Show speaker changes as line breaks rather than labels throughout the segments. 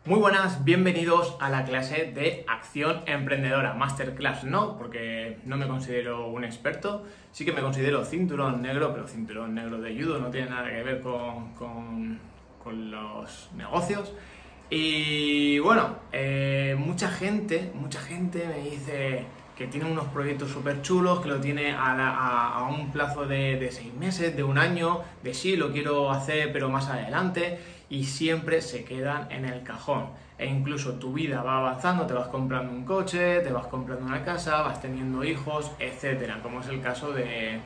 Muy buenas, bienvenidos a la clase de Acción Emprendedora, Masterclass no, porque no me considero un experto, sí que me considero cinturón negro, pero cinturón negro de judo, no tiene nada que ver con los negocios. Y bueno, mucha gente me dice que tiene unos proyectos súper chulos, que lo tiene a un plazo de 6 meses, de un año, de sí, lo quiero hacer, pero más adelante, y siempre se quedan en el cajón. E incluso tu vida va avanzando, te vas comprando un coche, te vas comprando una casa, vas teniendo hijos, etcétera, como es el caso de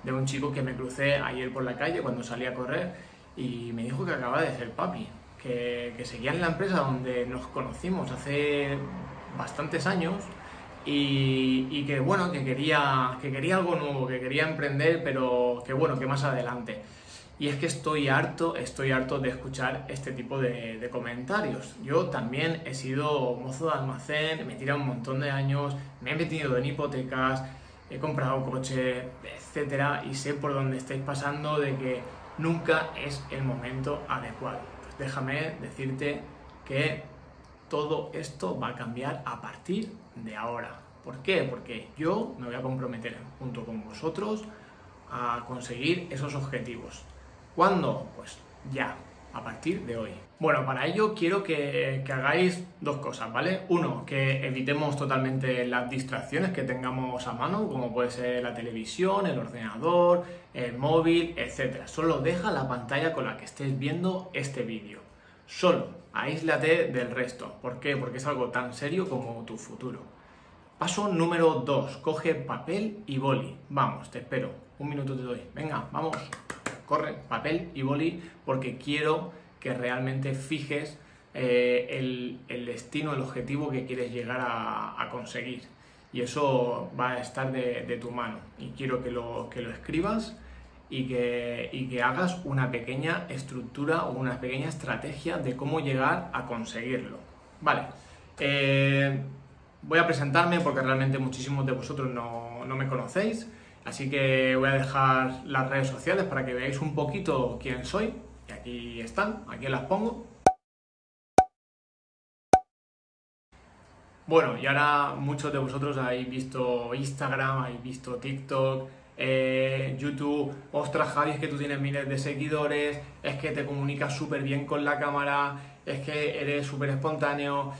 un chico que me crucé ayer por la calle cuando salí a correr y me dijo que acaba de ser papi, que seguía en la empresa donde nos conocimos hace bastantes años y que bueno, que quería algo nuevo, que quería emprender, pero que bueno, que más adelante. Y es que estoy harto de escuchar este tipo de comentarios. Yo también he sido mozo de almacén, me he tirado un montón de años, me he metido en hipotecas, he comprado coche, etcétera, y sé por dónde estáis pasando de que nunca es el momento adecuado. Pues déjame decirte que todo esto va a cambiar a partir de ahora. ¿Por qué? Porque yo me voy a comprometer junto con vosotros a conseguir esos objetivos. ¿Cuándo? Pues ya, a partir de hoy. Bueno, para ello quiero que hagáis dos cosas, ¿vale? Uno, que evitemos totalmente las distracciones que tengamos a mano, como puede ser la televisión, el ordenador, el móvil, etc. Solo deja la pantalla con la que estés viendo este vídeo. Solo, aíslate del resto. ¿Por qué? Porque es algo tan serio como tu futuro. Paso número 2, coge papel y boli. Vamos, te espero. Un minuto te doy. Venga, vamos. Corre, papel y boli, porque quiero que realmente fijes el destino, el objetivo que quieres llegar a conseguir. Y eso va a estar de tu mano. Y quiero que lo escribas y que hagas una pequeña estructura o una pequeña estrategia de cómo llegar a conseguirlo. Vale. Voy a presentarme porque realmente muchísimos de vosotros no me conocéis. Así que voy a dejar las redes sociales para que veáis un poquito quién soy. Y aquí están, aquí las pongo. Bueno, y ahora muchos de vosotros habéis visto Instagram, habéis visto TikTok, YouTube. Ostras, Javi, es que tú tienes miles de seguidores, es que te comunicas súper bien con la cámara, es que eres súper espontáneo.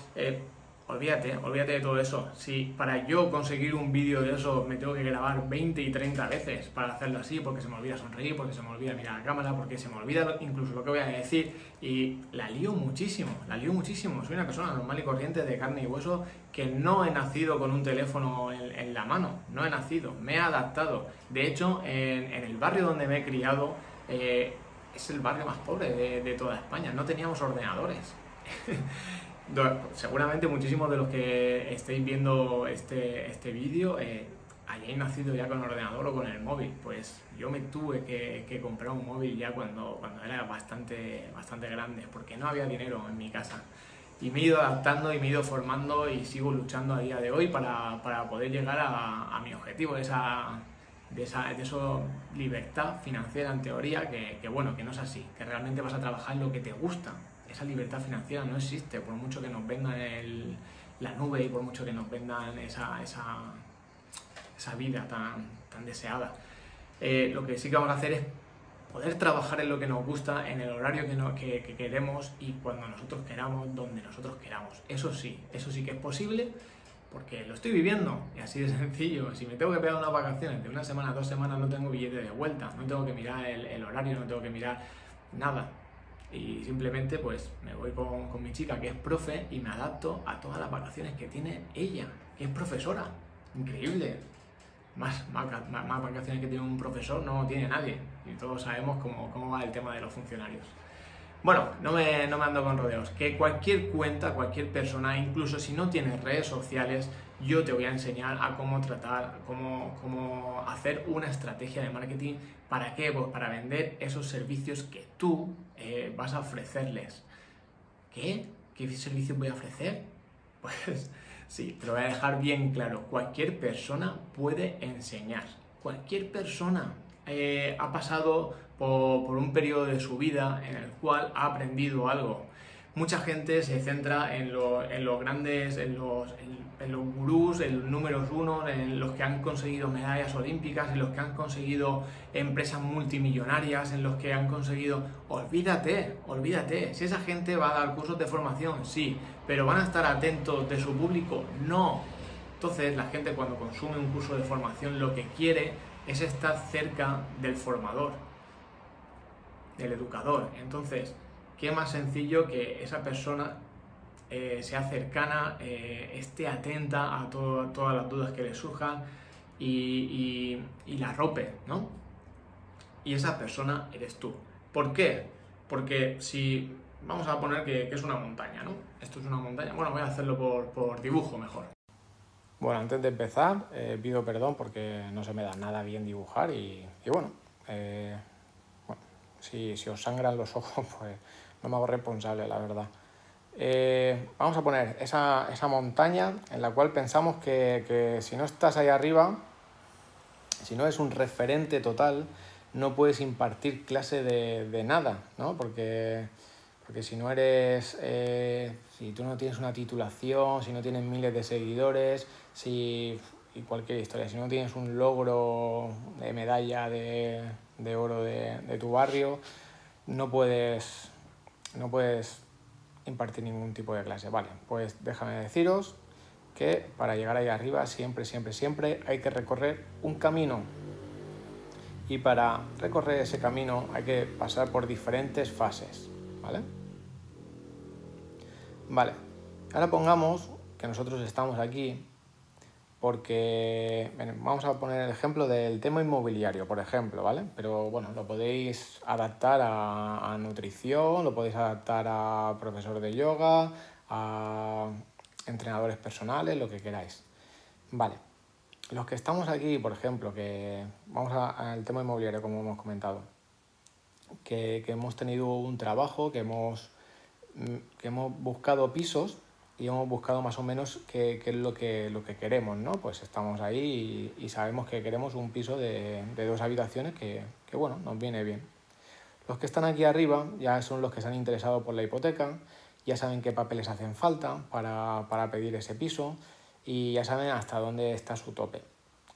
Olvídate de todo eso. Si para yo conseguir un vídeo de eso me tengo que grabar 20 y 30 veces para hacerlo así, porque se me olvida sonreír, porque se me olvida mirar a la cámara, porque se me olvida incluso lo que voy a decir, y la lío muchísimo. Soy una persona normal y corriente de carne y hueso que no he nacido con un teléfono en la mano, no he nacido, me he adaptado. De hecho, en el barrio donde me he criado, es el barrio más pobre de toda España, no teníamos ordenadores. Seguramente muchísimos de los que estéis viendo este vídeo hayáis nacido ya con ordenador o con el móvil. Pues yo me tuve que comprar un móvil ya cuando era bastante grande, porque no había dinero en mi casa. Y me he ido adaptando y me he ido formando y sigo luchando a día de hoy para poder llegar a mi objetivo, de esa libertad financiera en teoría, que bueno, que no es así, que realmente vas a trabajar en lo que te gusta. Esa libertad financiera no existe, por mucho que nos vendan la nube y por mucho que nos vendan esa vida tan deseada. Lo que sí que vamos a hacer es poder trabajar en lo que nos gusta, en el horario que queremos y cuando nosotros queramos, donde nosotros queramos. Eso sí que es posible porque lo estoy viviendo, y así de sencillo. Si me tengo que pegar unas vacaciones de una semana, 2 semanas, no tengo billete de vuelta, no tengo que mirar el horario, no tengo que mirar nada. Y simplemente pues me voy con mi chica que es profe y me adapto a todas las vacaciones que tiene ella, que es profesora. Increíble. Más vacaciones que tiene un profesor no tiene nadie. Y todos sabemos cómo va el tema de los funcionarios. Bueno, no me ando con rodeos. Que cualquier cuenta, cualquier persona, incluso si no tienes redes sociales, yo te voy a enseñar a cómo tratar, cómo hacer una estrategia de marketing. ¿Para qué? Pues para vender esos servicios que tú vas a ofrecerles. ¿Qué? ¿Qué servicios voy a ofrecer? Pues sí, te lo voy a dejar bien claro. Cualquier persona puede enseñar. Cualquier persona ha pasado por un periodo de su vida en el cual ha aprendido algo. Mucha gente se centra en los grandes, en los gurús, en los números uno, en los que han conseguido medallas olímpicas, en los que han conseguido empresas multimillonarias, en los que han conseguido... Olvídate. Si esa gente va a dar cursos de formación, sí, pero ¿van a estar atentos de su público? No. Entonces, la gente cuando consume un curso de formación lo que quiere es estar cerca del formador, del educador. Entonces, qué más sencillo que esa persona sea cercana, esté atenta a todas las dudas que le surjan y la arrope, ¿no? Y esa persona eres tú. ¿Por qué? Porque si vamos a poner que es una montaña, ¿no? Esto es una montaña. Bueno, voy a hacerlo por dibujo mejor. Bueno, antes de empezar, pido perdón porque no se me da nada bien dibujar y bueno, si os sangran los ojos, pues no me hago responsable, la verdad. Vamos a poner esa montaña en la cual pensamos que si no estás ahí arriba, si no eres un referente total, no puedes impartir clase de nada, ¿no? Porque si no eres, si tú no tienes una titulación, si no tienes miles de seguidores, y cualquier historia, si no tienes un logro de medalla de oro de tu barrio, no puedes impartir ningún tipo de clase. Vale, pues déjame deciros que para llegar ahí arriba siempre hay que recorrer un camino. Y para recorrer ese camino hay que pasar por diferentes fases, ¿vale? Vale, ahora pongamos que nosotros estamos aquí porque vamos a poner el ejemplo del tema inmobiliario, por ejemplo, ¿vale? Pero bueno, lo podéis adaptar a nutrición, lo podéis adaptar a profesor de yoga, a entrenadores personales, lo que queráis. Vale, los que estamos aquí, por ejemplo, que vamos al tema inmobiliario, como hemos comentado, que hemos tenido un trabajo, que hemos buscado pisos y hemos buscado más o menos qué es lo que queremos, ¿no? Pues estamos ahí y sabemos que queremos un piso de 2 habitaciones que bueno, nos viene bien. Los que están aquí arriba ya son los que se han interesado por la hipoteca, ya saben qué papeles hacen falta para pedir ese piso y ya saben hasta dónde está su tope.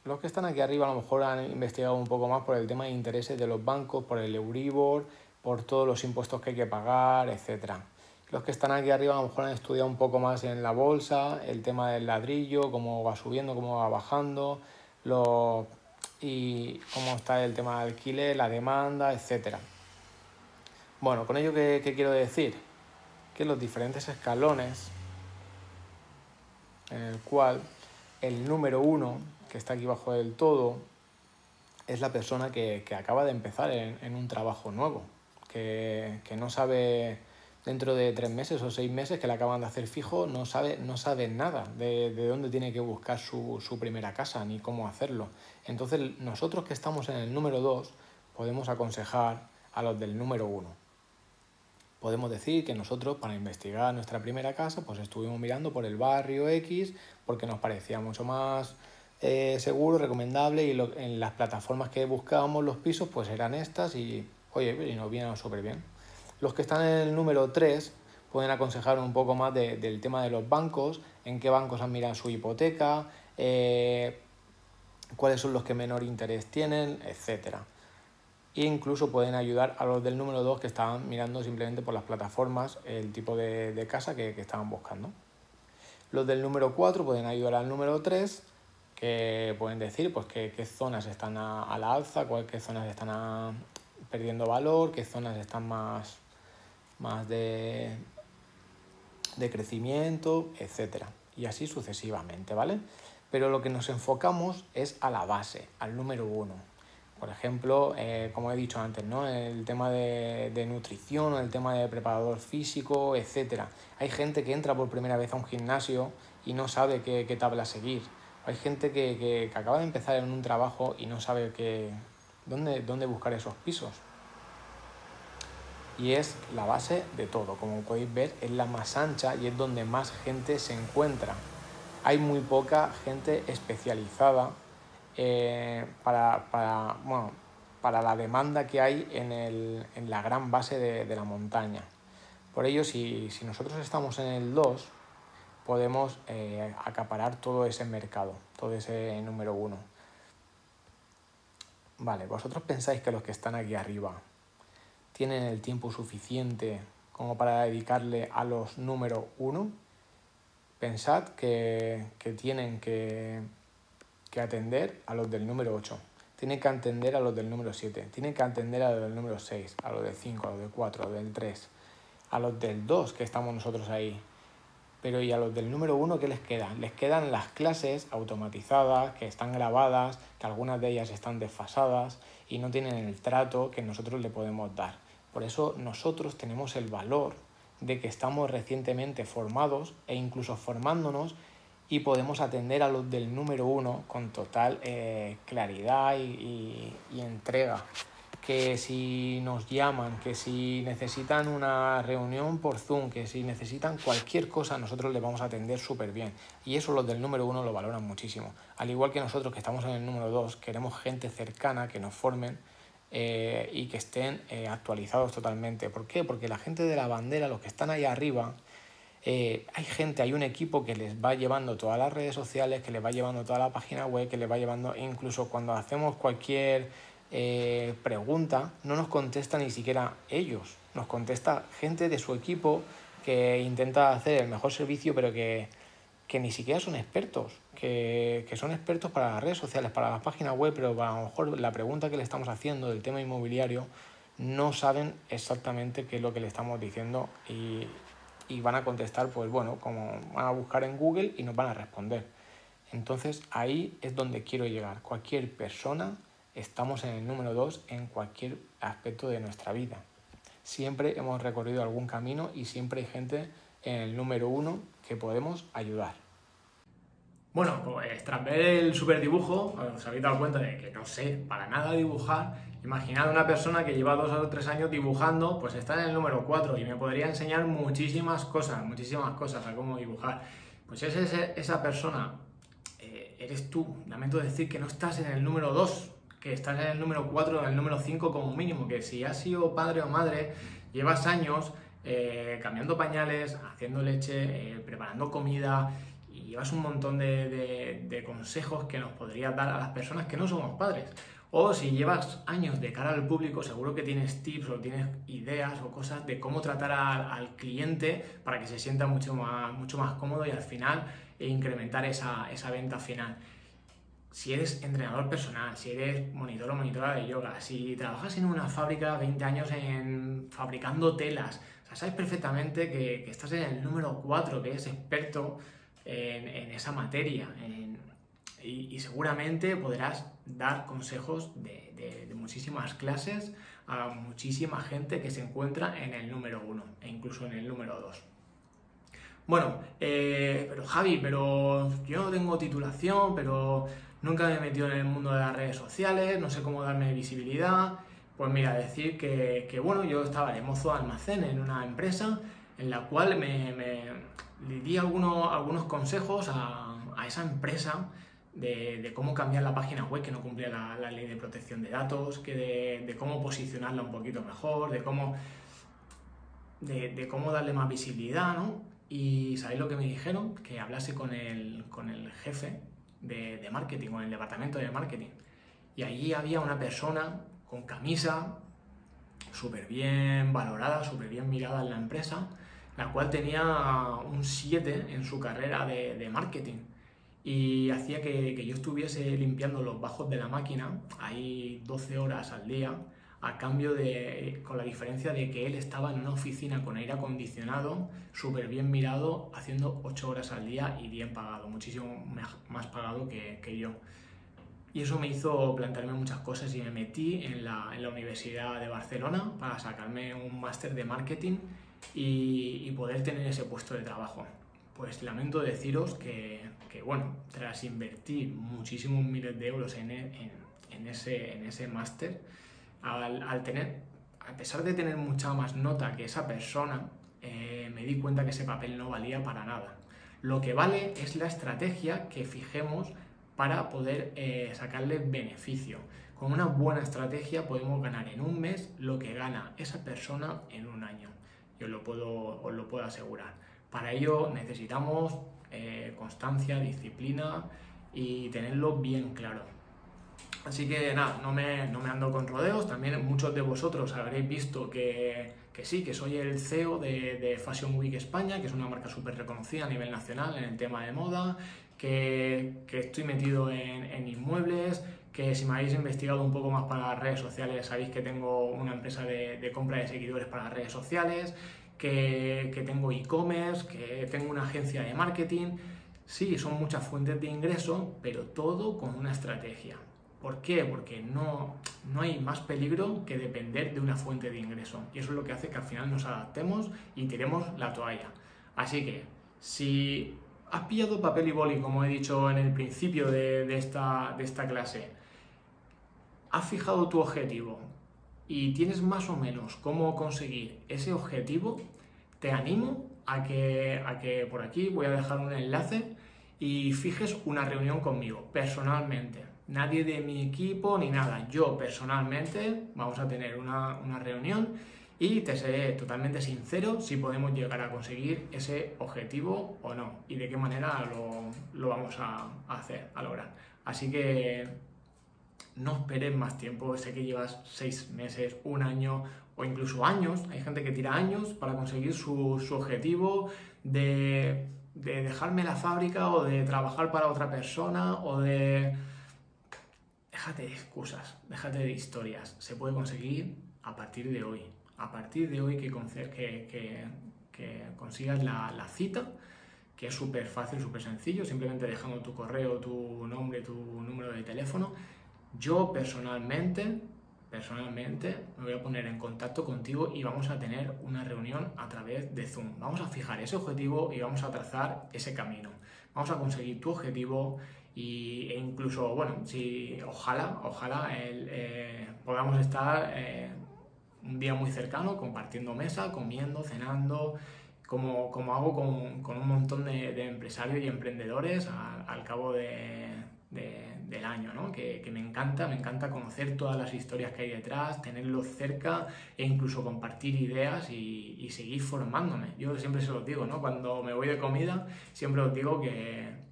Los que están aquí arriba a lo mejor han investigado un poco más por el tema de intereses de los bancos, por el Euribor, por todos los impuestos que hay que pagar, etcétera. Los que están aquí arriba a lo mejor han estudiado un poco más en la bolsa, el tema del ladrillo, cómo va subiendo, cómo va bajando, y cómo está el tema de alquiler, la demanda, etcétera. Bueno, con ello, ¿qué quiero decir? Que los diferentes escalones en el cual el número 1, que está aquí abajo del todo, es la persona que acaba de empezar en un trabajo nuevo, que no sabe dentro de 3 meses o 6 meses que le acaban de hacer fijo, no sabe nada de dónde tiene que buscar su primera casa ni cómo hacerlo. Entonces nosotros que estamos en el número 2 podemos aconsejar a los del número 1. Podemos decir que nosotros para investigar nuestra primera casa pues estuvimos mirando por el barrio X porque nos parecía mucho más seguro, recomendable y en las plataformas que buscábamos los pisos pues eran estas y oye, y nos vienen súper bien. Los que están en el número 3 pueden aconsejar un poco más del tema de los bancos, en qué bancos han mirado su hipoteca, cuáles son los que menor interés tienen, etc. E incluso pueden ayudar a los del número 2 que estaban mirando simplemente por las plataformas el tipo de casa que estaban buscando. Los del número 4 pueden ayudar al número 3, que pueden decir pues qué zonas están a la alza, qué zonas están perdiendo valor, qué zonas están más de crecimiento, etcétera. Y así sucesivamente, ¿vale? Pero lo que nos enfocamos es a la base, al número 1. Por ejemplo, como he dicho antes, ¿no? El tema de nutrición, el tema de preparador físico, etcétera. Hay gente que entra por primera vez a un gimnasio y no sabe qué tabla seguir. Hay gente que acaba de empezar en un trabajo y no sabe dónde buscar esos pisos. Y es la base de todo, como podéis ver, es la más ancha y es donde más gente se encuentra. Hay muy poca gente especializada para la demanda que hay en la gran base de la montaña.
Por ello, si nosotros estamos en el 2, podemos acaparar todo ese mercado, todo ese número 1. Vale, ¿vosotros pensáis que los que están aquí arriba tienen el tiempo suficiente como para dedicarle a los número 1? Pensad que tienen que atender a los del número 8, tienen que atender a los del número 7, tienen que atender a los del número 6, a los del 5, a los del 4, a los del 3, a los del 2, que estamos nosotros ahí. Pero ¿y a los del número 1 qué les quedan? Les quedan las clases automatizadas, que están grabadas, que algunas de ellas están desfasadas y no tienen el trato que nosotros le podemos dar. Por eso nosotros tenemos el valor de que estamos recientemente formados e incluso formándonos y podemos atender a los del número 1 con total claridad y entrega. Que si nos llaman, que si necesitan una reunión por Zoom, que si necesitan cualquier cosa, nosotros les vamos a atender súper bien. Y eso los del número 1 lo valoran muchísimo. Al igual que nosotros que estamos en el número 2, queremos gente cercana que nos formen y que estén actualizados totalmente. ¿Por qué? Porque la gente de la bandera, los que están ahí arriba, hay un equipo que les va llevando todas las redes sociales, que les va llevando toda la página web, que les va llevando, incluso cuando hacemos cualquier pregunta, no nos contesta ni siquiera ellos, nos contesta gente de su equipo que intenta hacer el mejor servicio, pero que ni siquiera son expertos, que son expertos para las redes sociales, para las páginas web, pero a lo mejor la pregunta que le estamos haciendo del tema inmobiliario no saben exactamente qué es lo que le estamos diciendo y van a contestar, pues bueno, como van a buscar en Google y nos van a responder. Entonces ahí es donde quiero llegar. Cualquier persona, estamos en el número 2 en cualquier aspecto de nuestra vida. Siempre hemos recorrido algún camino y siempre hay gente en el número 1 que podemos ayudar.
Bueno, pues tras ver el super dibujo, os habéis dado cuenta de que no sé para nada dibujar. Imaginad una persona que lleva 2 o 3 años dibujando, pues está en el número 4 y me podría enseñar muchísimas cosas a cómo dibujar. Pues esa persona eres tú. Lamento decir que no estás en el número 2, que estás en el número 4 o en el número 5 como mínimo, que si has sido padre o madre, llevas años cambiando pañales, haciendo leche, preparando comida y llevas un montón de consejos que nos podrías dar a las personas que no somos padres. O si llevas años de cara al público, seguro que tienes tips o tienes ideas o cosas de cómo tratar al cliente para que se sienta mucho más cómodo y al final incrementar esa venta final. Si eres entrenador personal, si eres monitor o monitora de yoga, si trabajas en una fábrica 20 años fabricando telas, o sea, sabes perfectamente que estás en el número 4, que eres experto en esa materia y seguramente podrás dar consejos de muchísimas clases a muchísima gente que se encuentra en el número 1 e incluso en el número 2. Bueno, pero Javi, pero yo no tengo titulación, pero nunca me he metido en el mundo de las redes sociales, no sé cómo darme visibilidad. Pues mira, decir que bueno, yo estaba de mozo de almacén en una empresa en la cual le di algunos consejos a esa empresa de cómo cambiar la página web que no cumplía la ley de protección de datos, de cómo posicionarla un poquito mejor, de cómo darle más visibilidad, ¿no? Y ¿sabéis lo que me dijeron? Que hablase con el jefe de marketing, con el departamento de marketing. Y allí había una persona con camisa, súper bien valorada, súper bien mirada en la empresa, la cual tenía un 7 en su carrera de marketing. Y hacía que yo estuviese limpiando los bajos de la máquina, ahí 12 horas al día, a cambio con la diferencia de que él estaba en una oficina con aire acondicionado, súper bien mirado, haciendo 8 horas al día y bien pagado, muchísimo más pagado que yo. Y eso me hizo plantearme muchas cosas y me metí en la Universidad de Barcelona para sacarme un máster de marketing y poder tener ese puesto de trabajo. Pues lamento deciros que bueno, tras invertir muchísimos miles de euros en ese máster, a pesar de tener mucha más nota que esa persona, me di cuenta que ese papel no valía para nada. Lo que vale es la estrategia que fijemos para poder sacarle beneficio. Con una buena estrategia podemos ganar en un mes lo que gana esa persona en un año. y os lo puedo asegurar. Para ello necesitamos constancia, disciplina y tenerlo bien claro. Así que nada, no me ando con rodeos. También muchos de vosotros habréis visto que sí, que soy el CEO de Fashion Week España, que es una marca súper reconocida a nivel nacional en el tema de moda, que estoy metido en inmuebles, que si me habéis investigado un poco más para las redes sociales sabéis que tengo una empresa de compra de seguidores para las redes sociales, que tengo e-commerce, que tengo una agencia de marketing. Sí, son muchas fuentes de ingreso, pero todo con una estrategia. ¿Por qué? Porque no hay más peligro que depender de una fuente de ingreso. Y eso es lo que hace que al final nos adaptemos y tiremos la toalla. Así que, si has pillado papel y boli, como he dicho en el principio de esta clase, has fijado tu objetivo y tienes más o menos cómo conseguir ese objetivo, te animo a que por aquí voy a dejar un enlace y fijes una reunión conmigo, personalmente. Nadie de mi equipo ni nada. Yo personalmente vamos a tener una reunión y te seré totalmente sincero si podemos llegar a conseguir ese objetivo o no y de qué manera lo vamos a hacer, a lograr. Así que no esperes más tiempo. Sé que llevas 6 meses, un año o incluso años. Hay gente que tira años para conseguir su objetivo de dejarme la fábrica o de trabajar para otra persona o de... Déjate de excusas, déjate de historias. Se puede conseguir a partir de hoy. A partir de hoy que consigas la cita, que es súper fácil, súper sencillo, simplemente dejando tu correo, tu nombre, tu número de teléfono. Yo personalmente me voy a poner en contacto contigo y vamos a tener una reunión a través de Zoom. Vamos a fijar ese objetivo y vamos a trazar ese camino. Vamos a conseguir tu objetivo e incluso, bueno, si ojalá podamos estar un día muy cercano compartiendo mesa, comiendo, cenando, como hago con un montón de empresarios y emprendedores al cabo del año, ¿no? Que me encanta conocer todas las historias que hay detrás, tenerlos cerca e incluso compartir ideas y seguir formándome. Yo siempre se los digo, ¿no? Cuando me voy de comida, siempre os digo que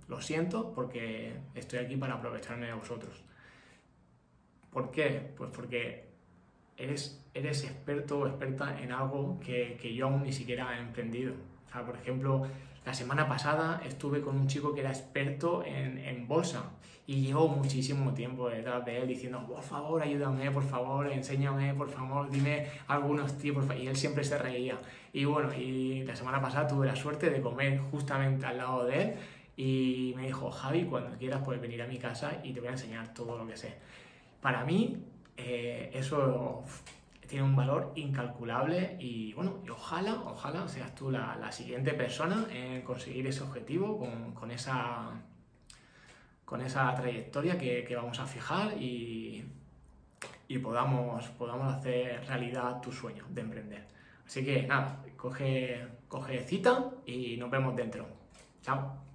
lo siento porque estoy aquí para aprovecharme de vosotros. ¿Por qué? Pues porque eres experto o experta en algo que yo aún ni siquiera he emprendido. O sea, por ejemplo, la semana pasada estuve con un chico que era experto en bolsa y llevo muchísimo tiempo detrás de él diciendo, por favor, ayúdame, por favor, enséñame, por favor, dime algunos tips, y él siempre se reía. Y bueno, y la semana pasada tuve la suerte de comer justamente al lado de él y me dijo, Javi, cuando quieras puedes venir a mi casa y te voy a enseñar todo lo que sé. Para mí, eso tiene un valor incalculable y bueno, y ojalá seas tú la siguiente persona en conseguir ese objetivo con esa trayectoria que vamos a fijar y podamos hacer realidad tu sueño de emprender. Así que nada, coge cita y nos vemos dentro. Chao.